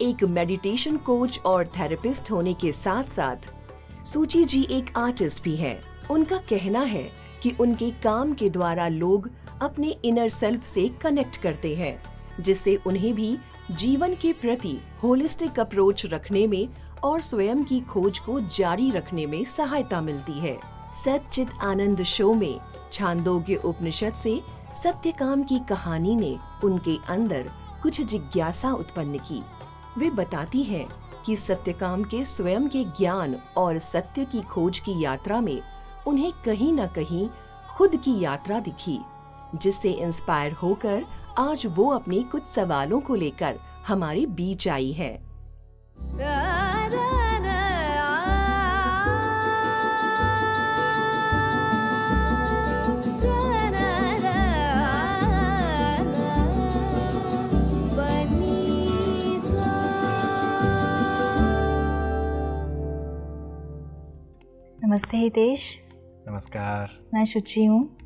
एक meditation coach और therapist होने के साथ साथ सूची जी एक आर्टिस्ट भी हैं। उनका कहना है कि उनके काम के द्वारा लोग अपने इनर सेल्फ से कनेक्ट करते हैं, जिससे उन्हें भी जीवन के प्रति होलिस्टिक अप्रोच रखने में और स्वयं की खोज को जारी रखने में सहायता मिलती है। सच्चित आनंद शो में छांदोग्य उपनिषद से सत्यकाम की कहानी ने उनके अंदर कुछ जिज्ञासा उत्पन्न की। वे बताती हैं कि सत्यकाम के स्वयं के ज्ञान और सत्य की खोज की यात्रा में उन्हें कहीं न कहीं खुद की यात्रा दिखी, जिससे इंस्पायर होकर आज वो अपने कुछ सवालों को लेकर हमारे बीच आई है। नमस्ते हितेश। नमस्कार। मैं शुचि हूँ।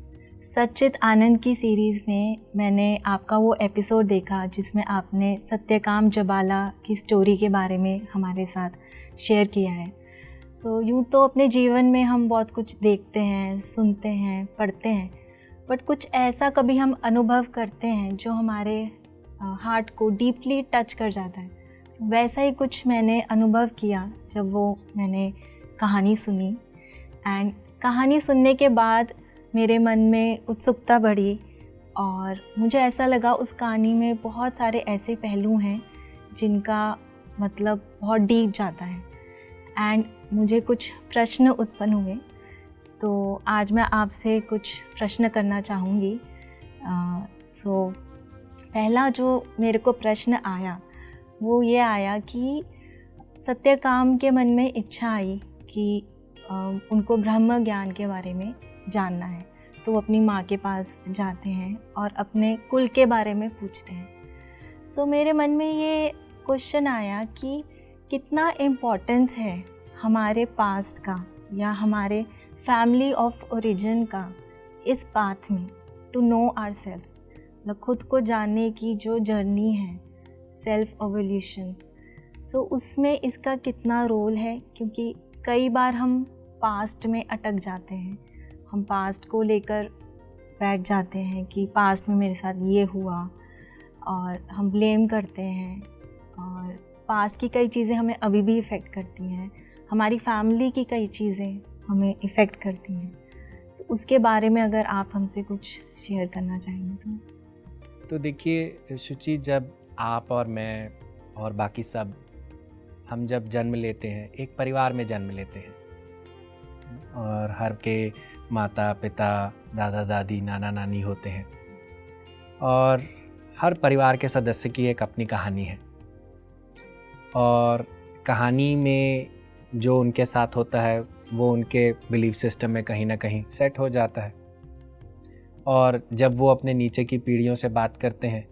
सच्चित आनंद की सीरीज़ में मैंने आपका वो एपिसोड देखा जिसमें आपने सत्यकाम जबाला की स्टोरी के बारे में हमारे साथ शेयर किया है। यूँ तो अपने जीवन में हम बहुत कुछ देखते हैं, सुनते हैं, पढ़ते हैं, बट कुछ ऐसा कभी हम अनुभव करते हैं जो हमारे हार्ट को डीपली टच कर जाता है। वैसा ही कुछ मैंने अनुभव किया जब वो मैंने कहानी सुनी। एंड कहानी सुनने के बाद मेरे मन में उत्सुकता बढ़ी और मुझे ऐसा लगा उस कहानी में बहुत सारे ऐसे पहलू हैं जिनका मतलब बहुत डीप जाता है। एंड मुझे कुछ प्रश्न उत्पन्न हुए, तो आज मैं आपसे कुछ प्रश्न करना चाहूँगी। पहला जो मेरे को प्रश्न आया वो ये आया कि सत्यकाम के मन में इच्छा आई कि उनको ब्रह्म ज्ञान के बारे में जानना है, तो वो अपनी माँ के पास जाते हैं और अपने कुल के बारे में पूछते हैं। मेरे मन में ये क्वेश्चन आया कि कितना इम्पोर्टेंस है हमारे पास्ट का या हमारे फैमिली ऑफ ओरिजिन का इस पाथ में, टू नो आवरसेल्व्स, मतलब खुद को जानने की जो जर्नी है, सेल्फ एवोल्यूशन। उसमें इसका कितना रोल है, क्योंकि कई बार हम पास्ट में अटक जाते हैं। हम पास्ट को लेकर बैठ जाते हैं कि पास्ट में मेरे साथ ये हुआ और हम ब्लेम करते हैं, और पास्ट की कई चीज़ें हमें अभी भी इफ़ेक्ट करती हैं। हमारी फैमिली की कई चीज़ें हमें इफ़ेक्ट करती हैं। तो उसके बारे में अगर आप हमसे कुछ शेयर करना चाहेंगे तो देखिए शुचि, जब आप और मैं और बाकी सब हम जब जन्म लेते हैं, एक परिवार में जन्म लेते हैं और हर के माता पिता, दादा दादी, नाना नानी होते हैं और हर परिवार के सदस्य की एक अपनी कहानी है, और कहानी में जो उनके साथ होता है वो उनके बिलीफ सिस्टम में कहीं ना कहीं सेट हो जाता है। और जब वो अपने नीचे की पीढ़ियों से बात करते हैं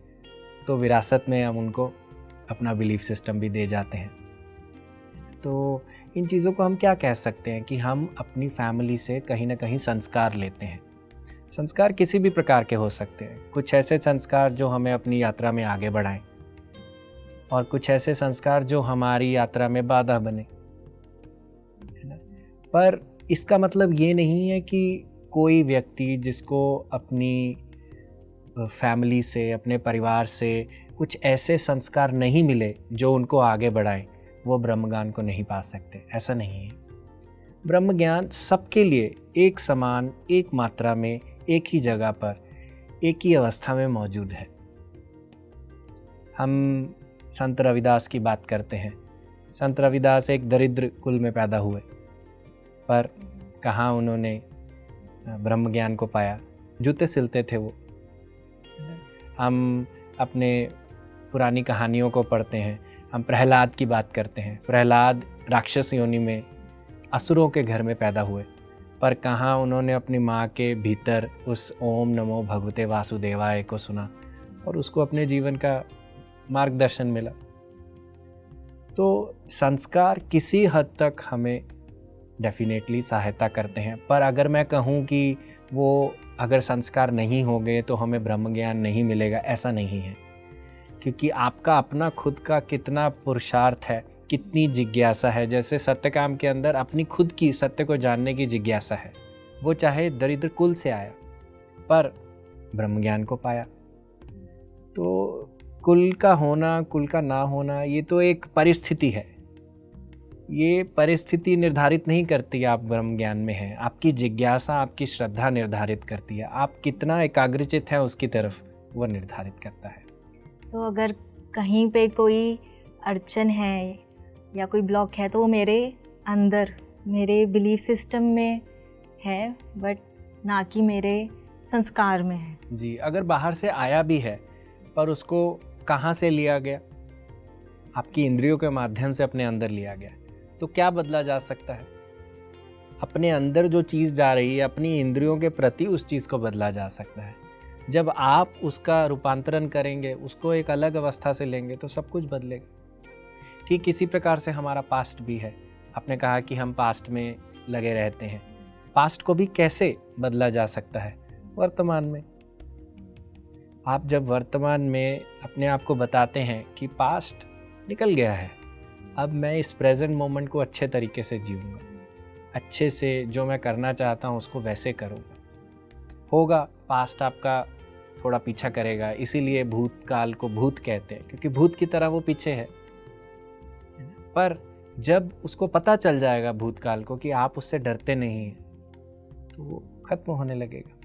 तो विरासत में हम उनको अपना बिलीफ सिस्टम भी दे जाते हैं। तो इन चीज़ों को हम क्या कह सकते हैं कि हम अपनी फैमिली से कहीं ना कहीं संस्कार लेते हैं। संस्कार किसी भी प्रकार के हो सकते हैं। कुछ ऐसे संस्कार जो हमें अपनी यात्रा में आगे बढ़ाएं, और कुछ ऐसे संस्कार जो हमारी यात्रा में बाधा बने, है ना। पर इसका मतलब ये नहीं है कि कोई व्यक्ति जिसको अपनी फैमिली से, अपने परिवार से कुछ ऐसे संस्कार नहीं मिले जो उनको आगे बढ़ाएं, वो ब्रह्म ज्ञान को नहीं पा सकते। ऐसा नहीं है। ब्रह्म ज्ञान सबके लिए एक समान, एक मात्रा में, एक ही जगह पर, एक ही अवस्था में मौजूद है। हम संत रविदास की बात करते हैं। संत रविदास एक दरिद्र कुल में पैदा हुए, पर कहाँ उन्होंने ब्रह्म ज्ञान को पाया। जूते सिलते थे वो। हम अपने पुरानी कहानियों को पढ़ते हैं। हम प्रहलाद की बात करते हैं। प्रहलाद राक्षस योनि में असुरों के घर में पैदा हुए, पर कहाँ उन्होंने अपनी माँ के भीतर उस ओम नमो भगवते वासुदेवाय को सुना और उसको अपने जीवन का मार्गदर्शन मिला। तो संस्कार किसी हद तक हमें डेफिनेटली सहायता करते हैं, पर अगर मैं कहूँ कि वो अगर संस्कार नहीं होंगे तो हमें ब्रह्म ज्ञान नहीं मिलेगा, ऐसा नहीं है। क्योंकि आपका अपना खुद का कितना पुरुषार्थ है, कितनी जिज्ञासा है। जैसे सत्यकाम के अंदर अपनी खुद की सत्य को जानने की जिज्ञासा है। वो चाहे दरिद्र कुल से आया पर ब्रह्म ज्ञान को पाया। तो कुल का होना, कुल का ना होना, ये तो एक परिस्थिति है। ये परिस्थिति निर्धारित नहीं करती आप ब्रह्म ज्ञान में हैं। आपकी जिज्ञासा, आपकी श्रद्धा निर्धारित करती है। आप कितना एकाग्रचित हैं उसकी तरफ, वो निर्धारित करता है। तो अगर कहीं पे कोई अड़चन है या कोई ब्लॉक है तो वो मेरे अंदर, मेरे बिलीफ सिस्टम में है, बट ना कि मेरे संस्कार में है। जी, अगर बाहर से आया भी है पर उसको कहाँ से लिया गया? आपकी इंद्रियों के माध्यम से अपने अंदर लिया गया। तो क्या बदला जा सकता है? अपने अंदर जो चीज़ जा रही है, अपनी इंद्रियों के प्रति उस चीज़ को बदला जा सकता है। जब आप उसका रूपांतरण करेंगे, उसको एक अलग अवस्था से लेंगे तो सब कुछ बदलेगा। ठीक इसी प्रकार से हमारा पास्ट भी है। आपने कहा कि हम पास्ट में लगे रहते हैं। पास्ट को भी कैसे बदला जा सकता है? वर्तमान में। आप जब वर्तमान में अपने आप को बताते हैं कि पास्ट निकल गया है, अब मैं इस प्रेजेंट मोमेंट को अच्छे तरीके से जीऊँगा, अच्छे से जो मैं करना चाहता हूँ उसको वैसे करूँगा। होगा, पास्ट आपका थोड़ा पीछा करेगा, इसीलिए भूतकाल को भूत कहते हैं, क्योंकि भूत की तरह वो पीछे है। पर जब उसको पता चल जाएगा भूतकाल को कि आप उससे डरते नहीं हैं, तो वो खत्म होने लगेगा।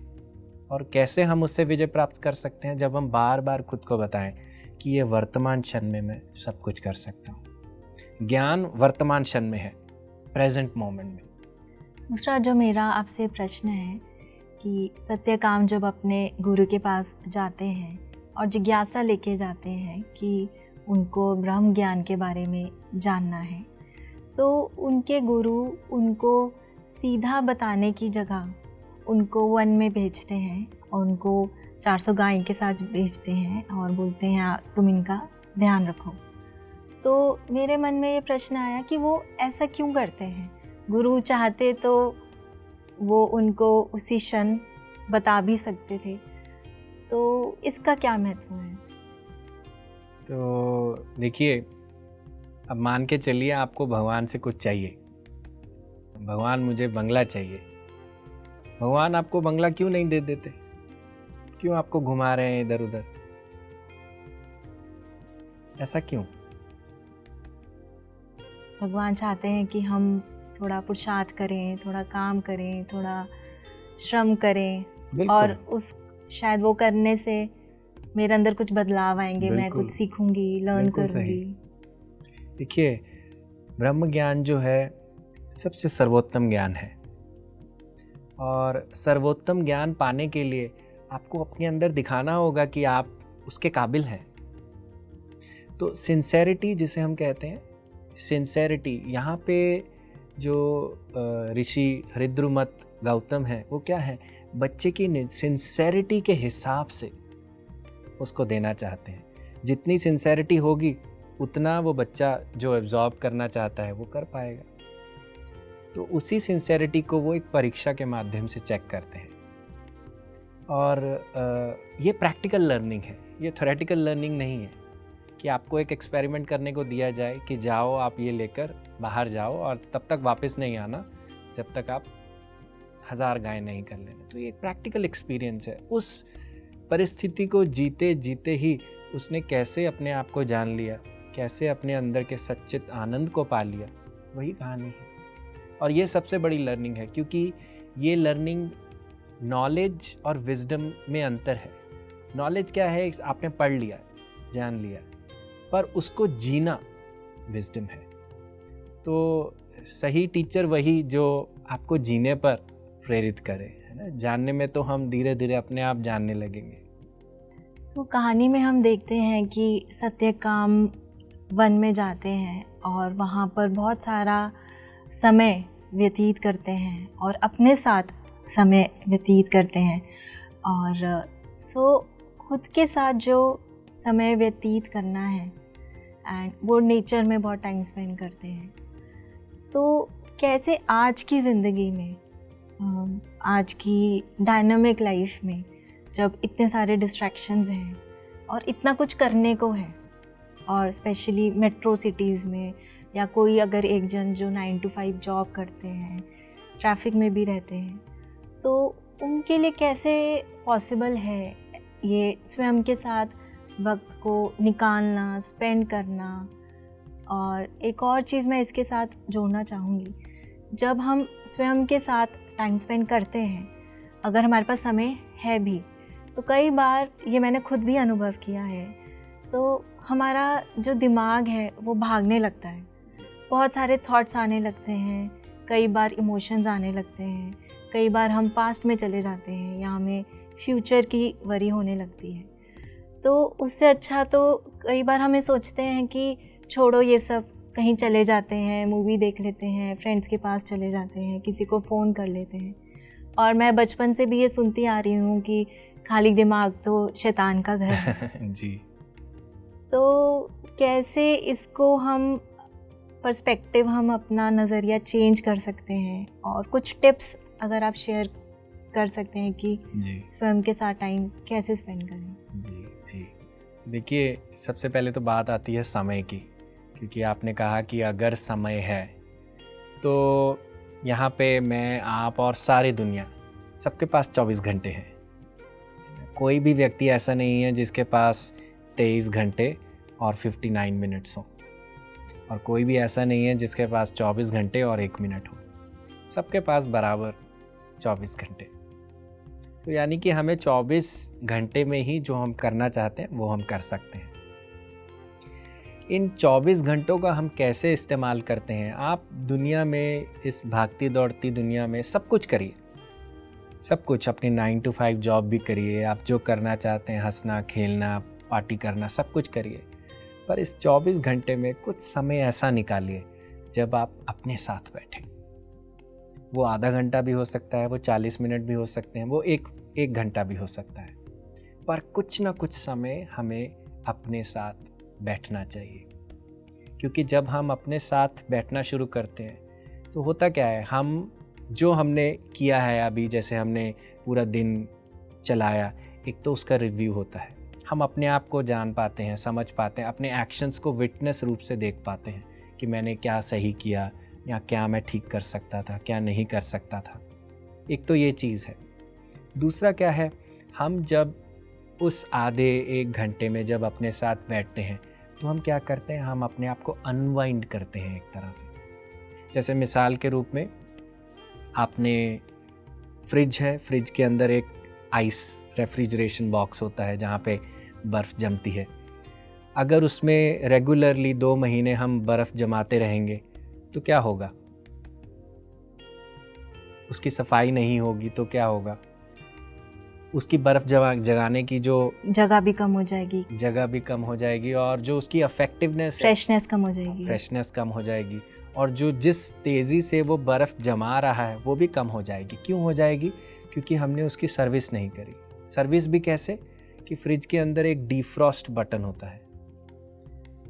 और कैसे हम उससे विजय प्राप्त कर सकते हैं? जब हम बार बार खुद को बताएं कि ये वर्तमान क्षण में मैं सब कुछ कर सकता हूँ। ज्ञान वर्तमान क्षण में है, प्रेजेंट मोमेंट में। दूसरा जो मेरा आपसे प्रश्न है कि सत्यकाम जब अपने गुरु के पास जाते हैं और जिज्ञासा लेके जाते हैं कि उनको ब्रह्म ज्ञान के बारे में जानना है, तो उनके गुरु उनको सीधा बताने की जगह उनको वन में भेजते हैं और उनको 400 गाय के साथ भेजते हैं और बोलते हैं तुम इनका ध्यान रखो। तो मेरे मन में ये प्रश्न आया कि वो ऐसा क्यों करते हैं? गुरु चाहते तो वो उनको उसी क्षण बता भी सकते थे, तो इसका क्या महत्व है? तो देखिए, अब मान के चलिए आपको भगवान से कुछ चाहिए। भगवान मुझे बंगला चाहिए। भगवान आपको बंगला क्यों नहीं दे देते? क्यों आपको घुमा रहे हैं इधर उधर? ऐसा क्यों? भगवान चाहते हैं कि हम थोड़ा पुरुषार्थ करें, थोड़ा काम करें, थोड़ा श्रम करें, और उस शायद वो करने से मेरे अंदर कुछ बदलाव आएंगे, मैं कुछ सीखूंगी, लर्न करूंगी। देखिए, ब्रह्म ज्ञान जो है सबसे सर्वोत्तम ज्ञान है, और सर्वोत्तम ज्ञान पाने के लिए आपको अपने अंदर दिखाना होगा कि आप उसके काबिल हैं। तो सिंसेरिटी जिसे हम कहते हैं, सिंसेरिटी, यहाँ पे जो ऋषि हरिद्रुमत गौतम है वो क्या है, बच्चे की सिंसेरिटी के हिसाब से उसको देना चाहते हैं। जितनी सिंसेरिटी होगी उतना वो बच्चा जो एब्जॉर्ब करना चाहता है वो कर पाएगा। तो उसी सिंसेरिटी को वो एक परीक्षा के माध्यम से चेक करते हैं। और ये प्रैक्टिकल लर्निंग है, ये थ्योरेटिकल लर्निंग नहीं है कि आपको एक एक्सपेरिमेंट करने को दिया जाए कि जाओ आप ये लेकर बाहर जाओ और तब तक वापस नहीं आना जब तक आप 1000 गाय नहीं कर लेना। तो ये एक प्रैक्टिकल एक्सपीरियंस है। उस परिस्थिति को जीते जीते ही उसने कैसे अपने आप को जान लिया, कैसे अपने अंदर के सच्चित आनंद को पा लिया, वही कहानी है। और ये सबसे बड़ी लर्निंग है, क्योंकि ये लर्निंग नॉलेज और विजडम में अंतर है। नॉलेज क्या है, आपने पढ़ लिया, जान लिया, पर उसको जीना विजडम है। तो सही टीचर वही जो आपको जीने पर प्रेरित करे, है ना। जानने में तो हम धीरे धीरे अपने आप जानने लगेंगे। तो कहानी में हम देखते हैं कि सत्यकाम वन में जाते हैं और वहाँ पर बहुत सारा समय व्यतीत करते हैं और अपने साथ समय व्यतीत करते हैं। और खुद के साथ जो समय व्यतीत करना है एंड वो नेचर में बहुत टाइम स्पेंड करते हैं। तो कैसे आज की ज़िंदगी में, आज की डायनामिक लाइफ में, जब इतने सारे डिस्ट्रैक्शंस हैं, और इतना कुछ करने को है, और स्पेशली मेट्रो सिटीज़ में, या कोई अगर एक जन जो 9 to 5 जॉब करते हैं, ट्रैफिक में भी रहते हैं, तो उनके लिए कैसे पॉसिबल है ये स्वयं के साथ वक्त को निकालना, स्पेंड करना। और एक और चीज़ मैं इसके साथ जोड़ना चाहूँगी, जब हम स्वयं के साथ टाइम स्पेंड करते हैं, अगर हमारे पास समय है भी, तो कई बार ये मैंने खुद भी अनुभव किया है, तो हमारा जो दिमाग है वो भागने लगता है, बहुत सारे थॉट्स आने लगते हैं, कई बार इमोशंस आने लगते हैं, कई बार हम पास्ट में चले जाते हैं या हमें फ्यूचर की वरी होने लगती है। तो उससे अच्छा तो कई बार हमें सोचते हैं कि छोड़ो ये सब, कहीं चले जाते हैं, मूवी देख लेते हैं, फ्रेंड्स के पास चले जाते हैं, किसी को फ़ोन कर लेते हैं। और मैं बचपन से भी ये सुनती आ रही हूँ कि खाली दिमाग तो शैतान का घर है। जी। तो कैसे इसको हम पर्सपेक्टिव, हम अपना नज़रिया चेंज कर सकते हैं, और कुछ टिप्स अगर आप शेयर कर सकते हैं कि जी स्वयं के साथ टाइम कैसे स्पेंड करें। जी जी देखिए, सबसे पहले तो बात आती है समय की, क्योंकि आपने कहा कि अगर समय है, तो यहाँ पे मैं, आप और सारी दुनिया, सबके पास 24 घंटे हैं। कोई भी व्यक्ति ऐसा नहीं है जिसके पास 23 घंटे और 59 मिनट्स हों, और कोई भी ऐसा नहीं है जिसके पास 24 घंटे और 1 मिनट हो। सबके पास बराबर 24 घंटे। तो यानी कि हमें 24 घंटे में ही जो हम करना चाहते हैं वो हम कर सकते हैं। इन 24 घंटों का हम कैसे इस्तेमाल करते हैं? आप दुनिया में, इस भागती दौड़ती दुनिया में सब कुछ करिए, सब कुछ, अपनी 9 to 5 जॉब भी करिए, आप जो करना चाहते हैं, हंसना, खेलना, पार्टी करना, सब कुछ करिए, पर इस 24 घंटे में कुछ समय ऐसा निकालिए जब आप अपने साथ बैठें। वो आधा घंटा भी हो सकता है, वो 40 मिनट भी हो सकते हैं, वो एक घंटा भी हो सकता है, पर कुछ ना कुछ समय हमें अपने साथ बैठना चाहिए। क्योंकि जब हम अपने साथ बैठना शुरू करते हैं तो होता क्या है, हम जो हमने किया है अभी, जैसे हमने पूरा दिन चलाया, एक तो उसका रिव्यू होता है, हम अपने आप को जान पाते हैं, समझ पाते हैं, अपने एक्शंस को विटनेस रूप से देख पाते हैं कि मैंने क्या सही किया या क्या मैं ठीक कर सकता था, क्या नहीं कर सकता था। एक तो ये चीज़ है। दूसरा क्या है, हम जब उस आधे 1 घंटे में जब अपने साथ बैठते हैं तो हम क्या करते हैं, हम अपने आप को अनवाइंड करते हैं एक तरह से। जैसे मिसाल के रूप में, आपने फ्रिज है, फ्रिज के अंदर एक आइस रेफ्रिजरेशन बॉक्स होता है जहाँ पे बर्फ़ जमती है। अगर उसमें रेगुलरली 2 महीने हम बर्फ़ जमाते रहेंगे तो क्या होगा? उसकी सफाई नहीं होगी तो क्या होगा? उसकी बर्फ़ जगाने की जो जगह भी कम हो जाएगी, और जो उसकी इफेक्टिवनेस, फ्रेशनेस कम हो जाएगी, और जो जिस तेज़ी से वो बर्फ़ जमा रहा है वो भी कम हो जाएगी। क्यों हो जाएगी? क्योंकि हमने उसकी सर्विस नहीं करी। सर्विस भी कैसे कि फ्रिज के अंदर एक डिफ्रॉस्ट बटन होता है।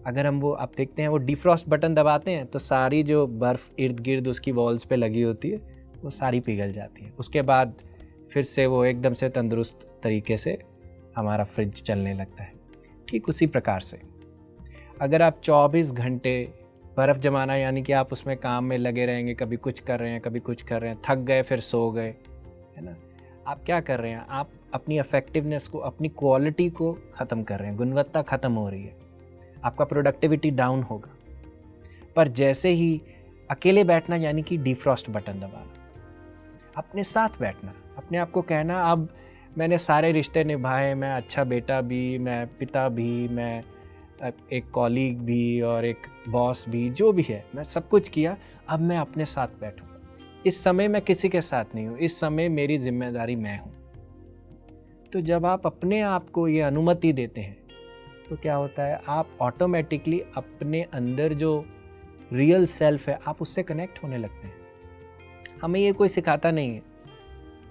अगर हम वो, आप देखते हैं, वो डिफ्रॉस्ट बटन दबाते हैं तो सारी जो बर्फ़ इर्द गिर्द उसकी वॉल्स पे लगी होती है वो सारी पिघल जाती है। उसके बाद फिर से वो एकदम से तंदुरुस्त तरीके से हमारा फ्रिज चलने लगता है। ठीक उसी प्रकार से अगर आप 24 घंटे बर्फ़ जमाना, यानी कि आप उसमें काम में लगे रहेंगे, कभी कुछ कर रहे हैं, कभी कुछ कर रहे हैं, थक गए फिर सो गए, है ना? आप क्या कर रहे हैं? आप अपनी इफेक्टिवनेस को, अपनी क्वालिटी को ख़त्म कर रहे हैं, गुणवत्ता ख़त्म हो रही है, आपका प्रोडक्टिविटी डाउन होगा। पर जैसे ही अकेले बैठना, यानी कि डिफ्रॉस्ट बटन दबाना, अपने साथ बैठना, अपने आप को कहना, अब मैंने सारे रिश्ते निभाए, मैं अच्छा बेटा भी, मैं पिता भी, मैं एक कॉलीग भी और एक बॉस भी, जो भी है, मैं सब कुछ किया, अब मैं अपने साथ बैठूंगा। इस समय मैं किसी के साथ नहीं हूँ, इस समय मेरी जिम्मेदारी मैं हूँ। तो जब आप अपने आप को ये अनुमति देते हैं तो क्या होता है, आप ऑटोमेटिकली अपने अंदर जो रियल सेल्फ है, आप उससे कनेक्ट होने लगते हैं। हमें ये कोई सिखाता नहीं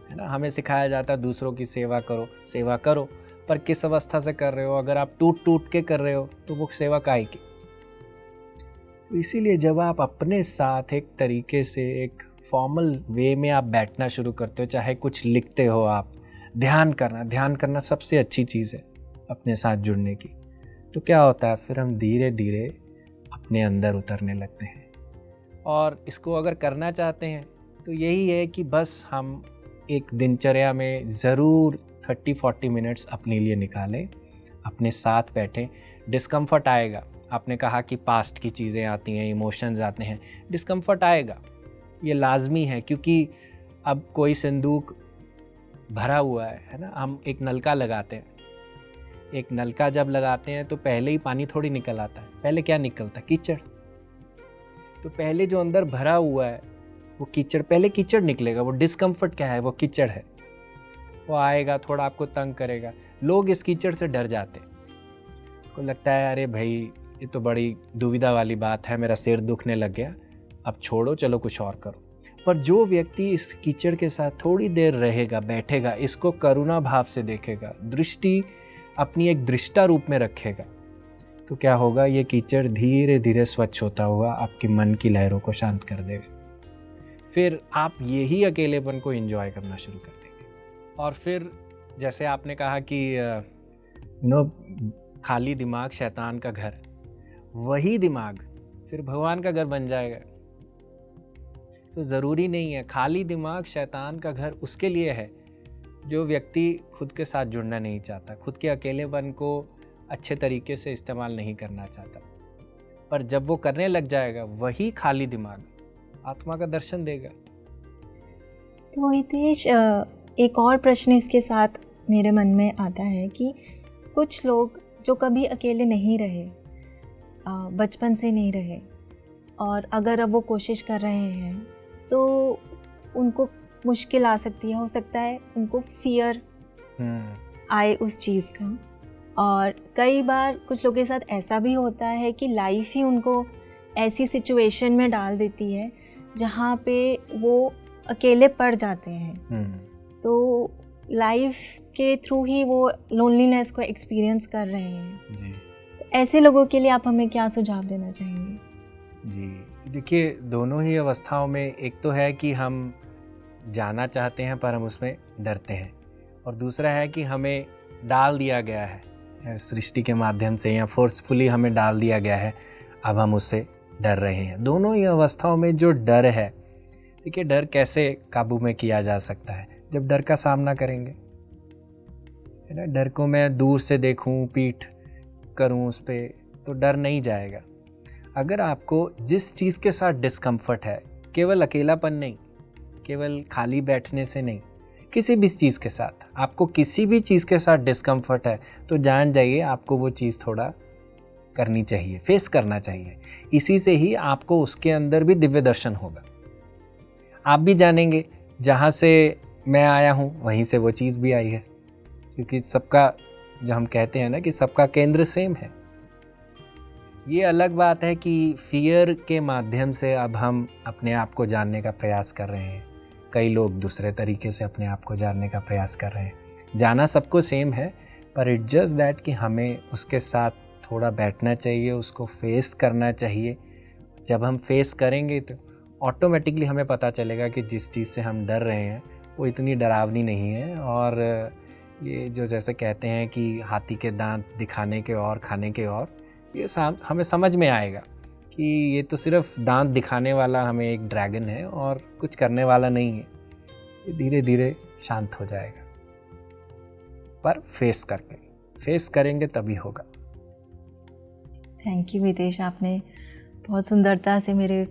है ना? हमें सिखाया जाता है दूसरों की सेवा करो, पर किस अवस्था से कर रहे हो? अगर आप टूट के कर रहे हो तो वो सेवा काहे की? तो इसीलिए जब आप अपने साथ एक तरीके से, एक फॉर्मल वे में आप बैठना शुरू करते हो, चाहे कुछ लिखते हो आप, ध्यान करना सबसे अच्छी चीज़ है। अपने साथ जुड़ने की, तो क्या होता है फिर हम धीरे धीरे अपने अंदर उतरने लगते हैं। और इसको अगर करना चाहते हैं तो यही है कि बस हम एक दिनचर्या में ज़रूर 30-40 मिनट्स अपने लिए निकालें, अपने साथ बैठें। डिस्कम्फर्ट आएगा, आपने कहा कि पास्ट की चीज़ें आती हैं, इमोशंस आते हैं, डिस्कम्फर्ट आएगा, ये लाजमी है, क्योंकि अब कोई संदूक भरा हुआ है ना। हम एक नलका लगाते हैं, एक नलका जब लगाते हैं तो पहले ही पानी थोड़ी निकल आता है, पहले क्या निकलता है? कीचड़। तो पहले जो अंदर भरा हुआ है वो कीचड़, पहले कीचड़ निकलेगा। वो डिस्कम्फर्ट क्या है? वो कीचड़ है, वो आएगा, थोड़ा आपको तंग करेगा। लोग इस कीचड़ से डर जाते हैं, को लगता है अरे भाई ये तो बड़ी दुविधा वाली बात है, मेरा सिर दुखने लग गया, अब छोड़ो, चलो कुछ और करो। पर जो व्यक्ति इस कीचड़ के साथ थोड़ी देर रहेगा, बैठेगा, इसको करुणा भाव से देखेगा, दृष्टि अपनी एक दृष्टा रूप में रखेगा, तो क्या होगा? ये कीचड़ धीरे धीरे स्वच्छ होता हुआ आपके मन की लहरों को शांत कर देगा। फिर आप यही अकेलेपन को एंजॉय करना शुरू कर देंगे। और फिर जैसे आपने कहा कि खाली दिमाग शैतान का घर, वही दिमाग फिर भगवान का घर बन जाएगा। तो ज़रूरी नहीं है, खाली दिमाग शैतान का घर उसके लिए है जो व्यक्ति खुद के साथ जुड़ना नहीं चाहता, खुद के अकेलेपन को अच्छे तरीके से इस्तेमाल नहीं करना चाहता। पर जब वो करने लग जाएगा, वही खाली दिमाग आत्मा का दर्शन देगा। तो हितेश, एक और प्रश्न इसके साथ मेरे मन में आता है कि कुछ लोग जो कभी अकेले नहीं रहे, बचपन से नहीं रहे, और अगर अब वो कोशिश कर रहे हैं तो उनको मुश्किल आ सकती है, हो सकता है उनको फियर आए उस चीज़ का। और कई बार कुछ लोगों के साथ ऐसा भी होता है कि लाइफ ही उनको ऐसी सिचुएशन में डाल देती है जहाँ पे वो अकेले पड़ जाते हैं। तो लाइफ के थ्रू ही वो लोनलीनेस को एक्सपीरियंस कर रहे हैं जी। तो ऐसे लोगों के लिए आप हमें क्या सुझाव देना चाहेंगे? जी देखिए, दोनों ही अवस्थाओं में, एक तो है कि हम जाना चाहते हैं पर हम उसमें डरते हैं, और दूसरा है कि हमें डाल दिया गया है सृष्टि के माध्यम से, या फोर्सफुली हमें डाल दिया गया है, अब हम उससे डर रहे हैं। दोनों ही अवस्थाओं में जो डर है, देखिए डर कैसे काबू में किया जा सकता है? जब डर का सामना करेंगे, है ना। डर को मैं दूर से देखूं, पीठ करूं उस पर, तो डर नहीं जाएगा। अगर आपको जिस चीज़ के साथ डिस्कम्फर्ट है, केवल अकेलापन नहीं, केवल खाली बैठने से नहीं, किसी भी चीज़ के साथ, आपको किसी भी चीज़ के साथ डिस्कम्फर्ट है, तो जान जाइए आपको वो चीज़ थोड़ा करनी चाहिए, फेस करना चाहिए। इसी से ही आपको उसके अंदर भी दिव्य दर्शन होगा। आप भी जानेंगे जहाँ से मैं आया हूँ वहीं से वो चीज़ भी आई है, क्योंकि सबका, जो हम कहते हैं ना कि सबका केंद्र सेम है। ये अलग बात है कि फियर के माध्यम से अब हम अपने आप को जानने का प्रयास कर रहे हैं, कई लोग दूसरे तरीके से अपने आप को जानने का प्रयास कर रहे हैं। जाना सबको सेम है, पर इट जस्ट दैट कि हमें उसके साथ थोड़ा बैठना चाहिए, उसको फेस करना चाहिए। जब हम फेस करेंगे तो ऑटोमेटिकली हमें पता चलेगा कि जिस चीज़ से हम डर रहे हैं वो इतनी डरावनी नहीं है। और ये जो जैसे कहते हैं कि हाथी के दांत दिखाने के और खाने के और, ये हमें समझ में आएगा कि ये तो सिर्फ दांत दिखाने वाला हमें एक ड्रैगन है और कुछ करने वाला नहीं है। ये धीरे धीरे शांत हो जाएगा, पर फेस करेंगे तभी होगा। थैंक यू हितेश, आपने बहुत सुंदरता से मेरे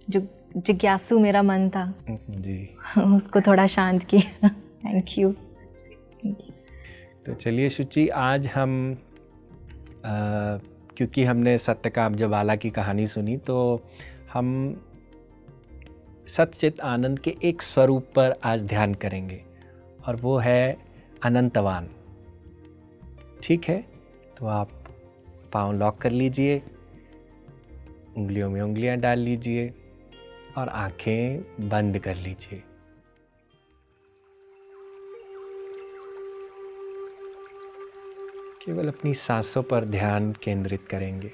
जो जिज्ञासु मेरा मन था जी उसको थोड़ा शांत किया। Thank you. तो चलिए शुचि, आज हम क्योंकि हमने सत्यकाम जबाला की कहानी सुनी, तो हम सच्चित आनंद के एक स्वरूप पर आज ध्यान करेंगे, और वो है अनंतवान। ठीक है, तो आप पाँव लॉक कर लीजिए, उंगलियों में उंगलियां डाल लीजिए और आंखें बंद कर लीजिए। केवल अपनी सांसों पर ध्यान केंद्रित करेंगे।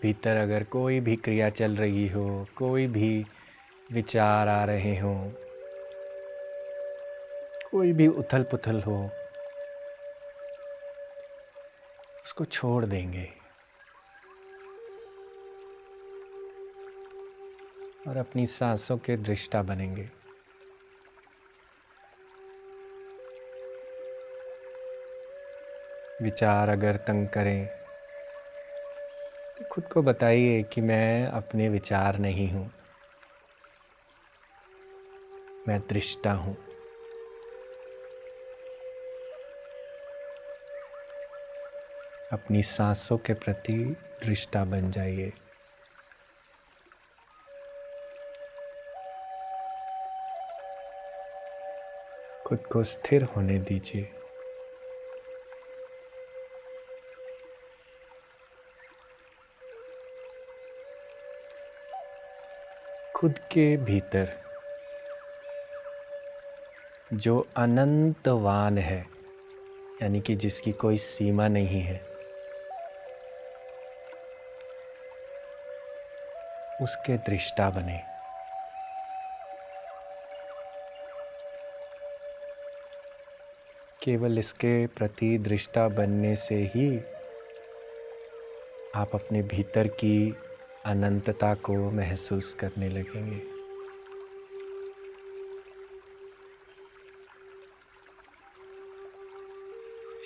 भीतर अगर कोई भी क्रिया चल रही हो, कोई भी विचार आ रहे हों, कोई भी उथल पुथल हो उसको छोड़ देंगे और अपनी सांसों के दृष्टा बनेंगे। विचार अगर तंग करें तो खुद को बताइए कि मैं अपने विचार नहीं हूँ, मैं दृष्टा हूँ। अपनी सांसों के प्रति दृष्टा बन जाइए। खुद को स्थिर होने दीजिए। खुद के भीतर जो अनंतवान है, यानी कि जिसकी कोई सीमा नहीं है, उसके दृष्टा बने। केवल इसके प्रति दृष्टा बनने से ही आप अपने भीतर की अनंतता को महसूस करने लगेंगे।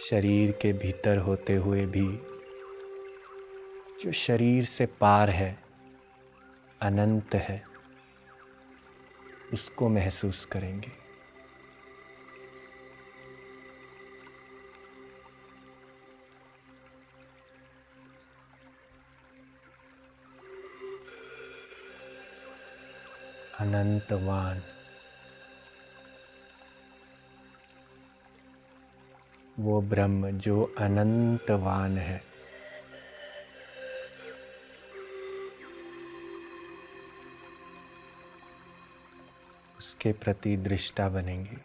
शरीर के भीतर होते हुए भी जो शरीर से पार है, अनंत है, उसको महसूस करेंगे। अनंतवान, वो ब्रह्म जो अनंतवान है, उसके प्रति दृष्टा बनेंगे।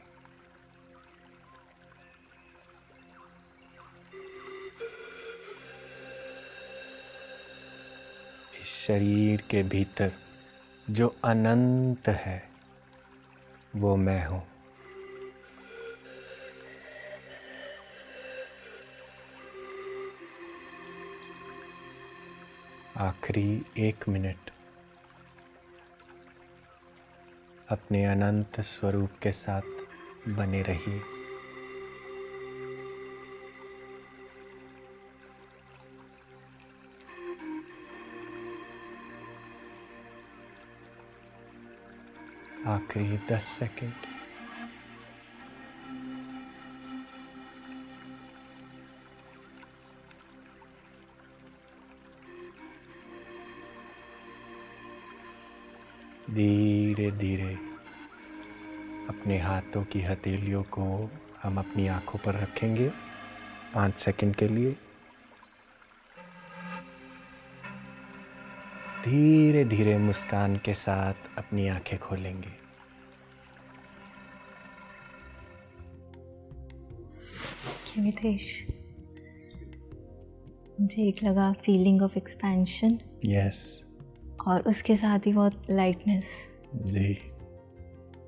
इस शरीर के भीतर जो अनंत है वो मैं हूँ। आखिरी 1 मिनट अपने अनंत स्वरूप के साथ बने रहिए। आखिरी 10 सेकंड। धीरे धीरे अपने हाथों की हथेलियों को हम अपनी आंखों पर रखेंगे 5 सेकंड के लिए। धीरे धीरे मुस्कान के साथ अपनी आंखें खोलेंगे। मितेश, मुझे एक लगा फीलिंग ऑफ एक्सपेंशन। यस। और उसके साथ ही बहुत लाइटनेस। जी।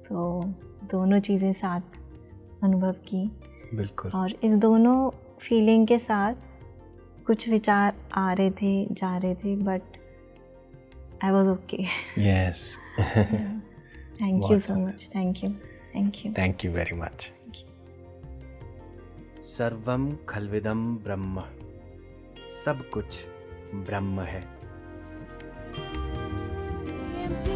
तो दोनों चीज़ें साथ अनुभव की। बिल्कुल। और इस दोनों फीलिंग के साथ कुछ विचार आ रहे थे, जा रहे थे, but I was okay. Yes. Thank you so much. Thank you. Thank you. Thank you very much. सर्वम खल्विदम ब्रह्म, सब कुछ ब्रह्म है। MC